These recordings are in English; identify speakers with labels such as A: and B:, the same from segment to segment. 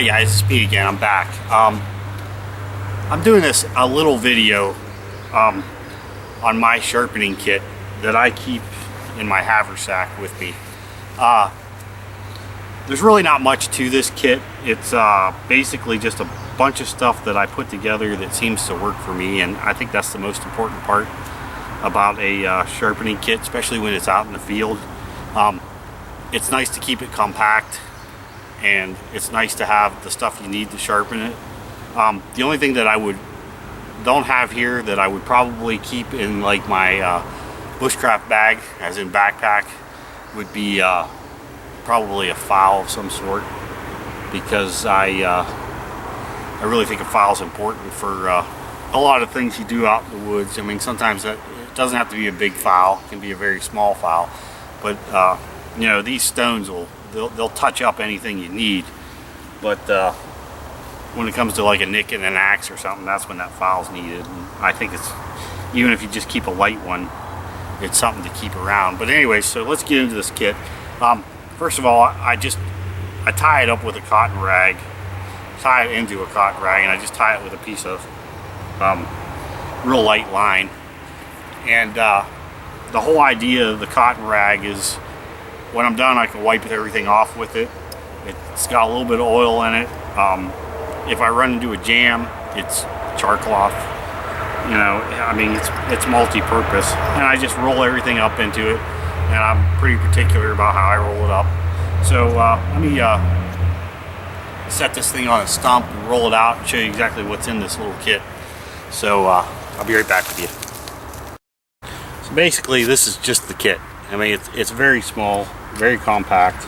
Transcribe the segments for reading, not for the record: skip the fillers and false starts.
A: Hi guys, it's me again. I'm back. I'm doing a little video on my sharpening kit that I keep in my haversack with me. There's really not much to this kit. It's basically just a bunch of stuff that I put together that seems to work for me, and I think that's the most important part about a sharpening kit, especially when it's out in the field. It's nice to keep it compact, and it's nice to have the stuff you need to sharpen it. The only thing that I don't have here that I would probably keep in like my Bushcraft bag, as in backpack, would be probably a file of some sort, because I really think a file is important for a lot of things you do out in the woods. I mean, sometimes it doesn't have to be a big file; it can be a very small file, but you know, these stones they'll touch up anything you need. But when it comes to like a nick and an axe or something, that's when that file's needed. And I think it's, even if you just keep a light one, it's something to keep around. But anyway, so let's get into this kit. First of all, I tie it up with a cotton rag, tie it into a cotton rag, and I just tie it with a piece of real light line. And the whole idea of the cotton rag is, when I'm done, I can wipe everything off with it. It's got a little bit of oil in it. If I run into a jam, it's char cloth. You know, I mean, it's multi-purpose, and I just roll everything up into it, and I'm pretty particular about how I roll it up. So let me set this thing on a stump and roll it out and show you exactly what's in this little kit. So I'll be right back with you. So basically, this is just the kit. I mean, it's very small, very compact,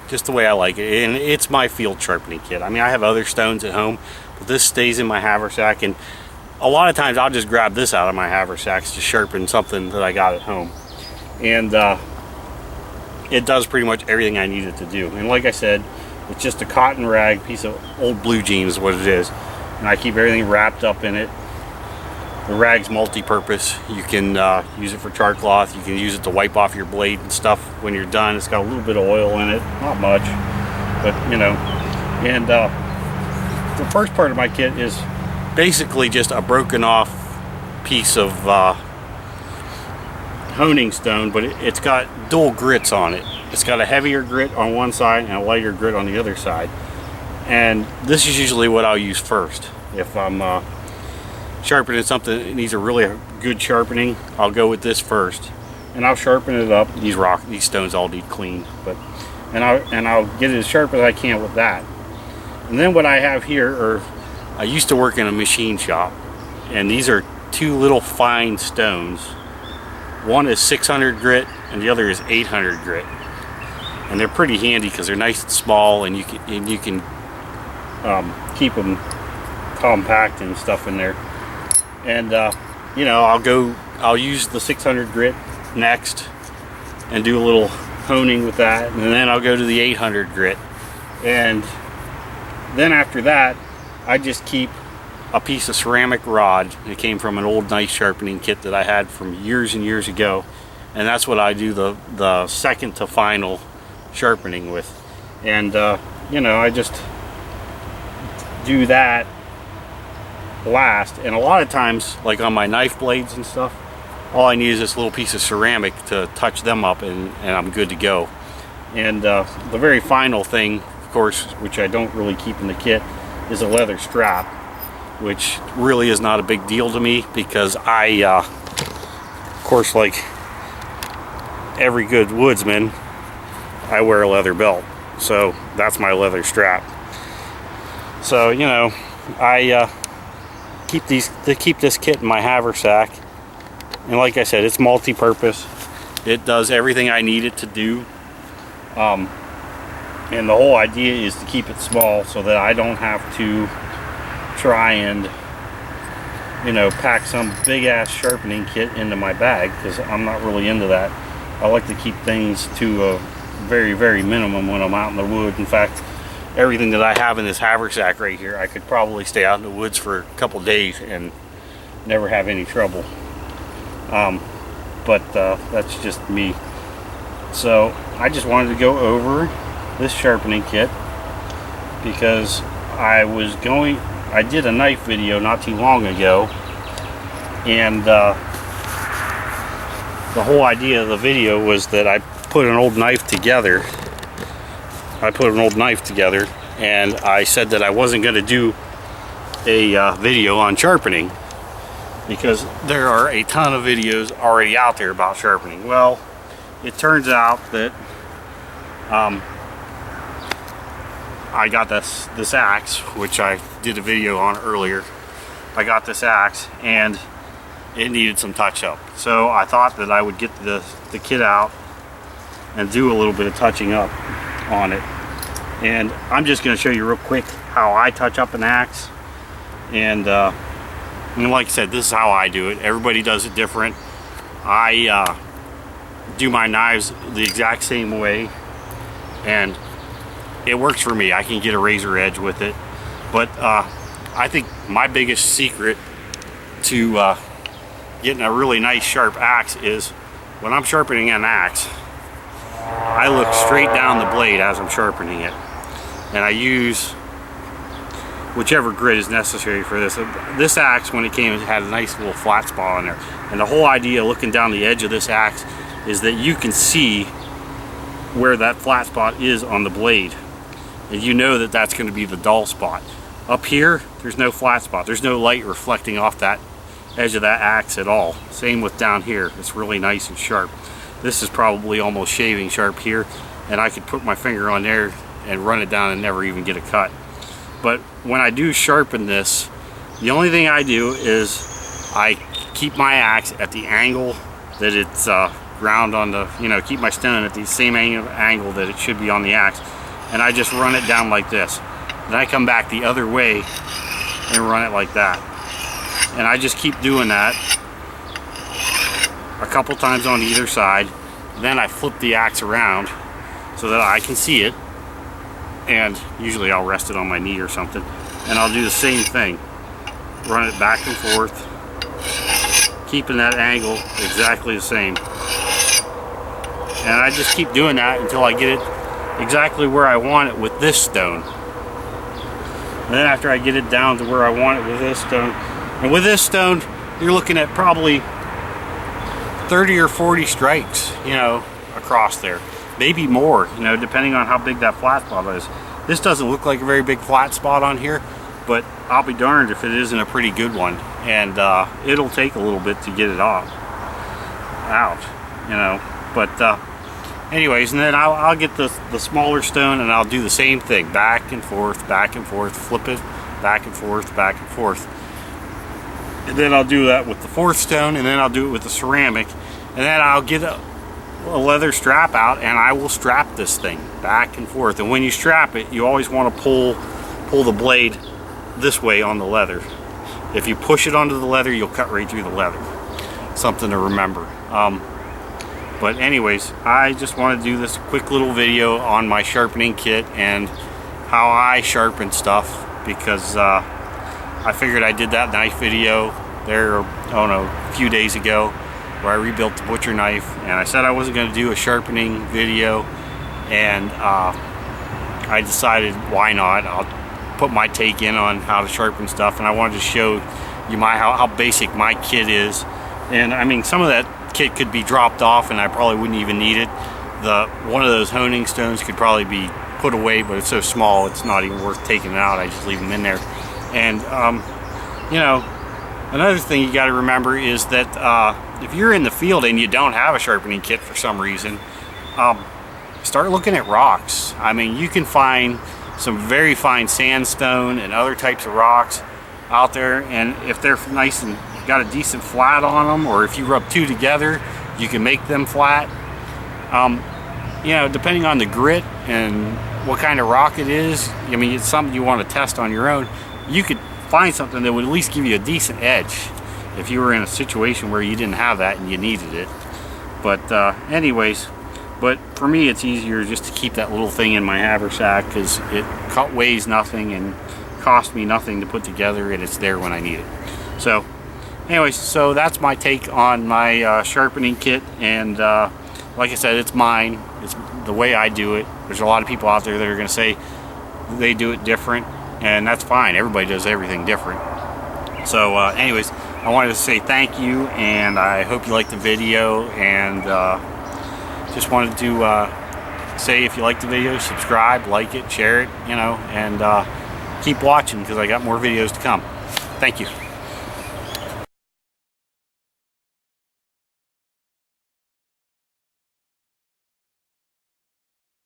A: just the way I like it, and it's my field sharpening kit. I mean, I have other stones at home, but this stays in my haversack, and a lot of times I'll just grab this out of my haversacks to sharpen something that I got at home. And it does pretty much everything I need it to do. And like I said, it's just a cotton rag, piece of old blue jeans is what it is, and I keep everything wrapped up in it. The rag's multi-purpose. You can use it for char cloth. You can use it to wipe off your blade and stuff when you're done. It's got a little bit of oil in it, not much, but you know. And the first part of my kit is basically just a broken off piece of honing stone, but it's got dual grits on it. It's got a heavier grit on one side and a lighter grit on the other side. And this is usually what I'll use first. If I'm sharpening something that needs a really good sharpening, I'll go with this first, and I'll sharpen it up. These stones all need clean, but and I'll get it as sharp as I can with that. And then what I have here I used to work in a machine shop, and these are two little fine stones. One is 600 grit and the other is 800 grit, and they're pretty handy because they're nice and small, and you can keep them compact and stuff in there. And you know, I'll use the 600 grit next and do a little honing with that, and then I'll go to the 800 grit, and then after that I just keep a piece of ceramic rod. It came from an old nice sharpening kit that I had from years and years ago, and that's what I do the second to final sharpening with. And you know, I just do that last. And a lot of times, like on my knife blades and stuff, all I need is this little piece of ceramic to touch them up, and I'm good to go. And the very final thing, of course, which I don't really keep in the kit, is a leather strap, which really is not a big deal to me, because I of course, like every good woodsman, I wear a leather belt, so that's my leather strap. So you know, I keep this kit in my haversack, and like I said, it's multi-purpose. It does everything I need it to do, and the whole idea is to keep it small so that I don't have to try and, you know, pack some big ass sharpening kit into my bag, because I'm not really into that. I like to keep things to a very, very minimum when I'm out in the woods. In fact, everything that I have in this haversack right here, I could probably stay out in the woods for a couple days and never have any trouble. But that's just me. So I just wanted to go over this sharpening kit because I did a knife video not too long ago, and the whole idea of the video was that I put an old knife together. And I said that I wasn't going to do a video on sharpening because there are a ton of videos already out there about sharpening. Well, it turns out that I got this axe, which I did a video on earlier. I got this axe and it needed some touch up. So I thought that I would get the kit out and do a little bit of touching up on it. And I'm just going to show you real quick how I touch up an axe. And like I said, this is how I do it. Everybody does it different. I do my knives the exact same way, and it works for me. I can get a razor edge with it. But I think my biggest secret to getting a really nice sharp axe is when I'm sharpening an axe, I look straight down the blade as I'm sharpening it, and I use whichever grit is necessary for this. This axe, when it came, it had a nice little flat spot on there, and the whole idea looking down the edge of this axe is that you can see where that flat spot is on the blade, and you know that that's going to be the dull spot. Up here, there's no flat spot. There's no light reflecting off that edge of that axe at all. Same with down here. It's really nice and sharp. This is probably almost shaving sharp here, and I could put my finger on there and run it down and never even get a cut. But when I do sharpen this, the only thing I do is I keep my axe at the angle that it's ground on the, keep my stone at the same angle that it should be on the axe, and I just run it down like this. Then I come back the other way and run it like that. And I just keep doing that a couple times on either side. Then I flip the axe around so that I can see it, and usually I'll rest it on my knee or something, and I'll do the same thing, run it back and forth, keeping that angle exactly the same. And I just keep doing that until I get it exactly where I want it with this stone. And then after I get it down to where I want it with this stone, and with this stone you're looking at probably 30 or 40 strikes, across there. Maybe more, depending on how big that flat spot is. This doesn't look like a very big flat spot on here, but I'll be darned if it isn't a pretty good one. And it'll take a little bit to get it out. But anyways, and then I'll get the smaller stone and I'll do the same thing. Back and forth, flip it, back and forth. And then I'll do that with the fourth stone, and then I'll do it with the ceramic, and then I'll get a leather strap out and I will strap this thing back and forth. And when you strap it, you always want to pull the blade this way on the leather. If you push it onto the leather, you'll cut right through the leather. Something to remember. But anyways, I just want to do this quick little video on my sharpening kit and how I sharpen stuff, because I figured I did that knife video there, a few days ago, where I rebuilt the butcher knife, and I said I wasn't going to do a sharpening video, and I decided why not. I'll put my take in on how to sharpen stuff, and I wanted to show you how basic my kit is. And I mean, some of that kit could be dropped off and I probably wouldn't even need it. One of those honing stones could probably be put away, but it's so small it's not even worth taking it out. I just leave them in there. And another thing you got to remember is that if you're in the field and you don't have a sharpening kit for some reason, start looking at rocks. I mean, you can find some very fine sandstone and other types of rocks out there, and if they're nice and got a decent flat on them, or if you rub two together, you can make them flat. Depending on the grit and what kind of rock it is, I mean, it's something you want to test on your own. You could find something that would at least give you a decent edge if you were in a situation where you didn't have that and you needed it. But anyways, but for me it's easier just to keep that little thing in my haversack, because it weighs nothing and cost me nothing to put together, and it's there when I need it. So anyways, so that's my take on my sharpening kit, and like I said, it's mine. It's the way I do it. There's a lot of people out there that are going to say, they do it different, and that's fine. Everybody does everything different. So anyways, I wanted to say thank you, and I hope you liked the video, and just wanted to say, if you like the video, subscribe, like it, share it, you know, and keep watching, because I got more videos to come. Thank you.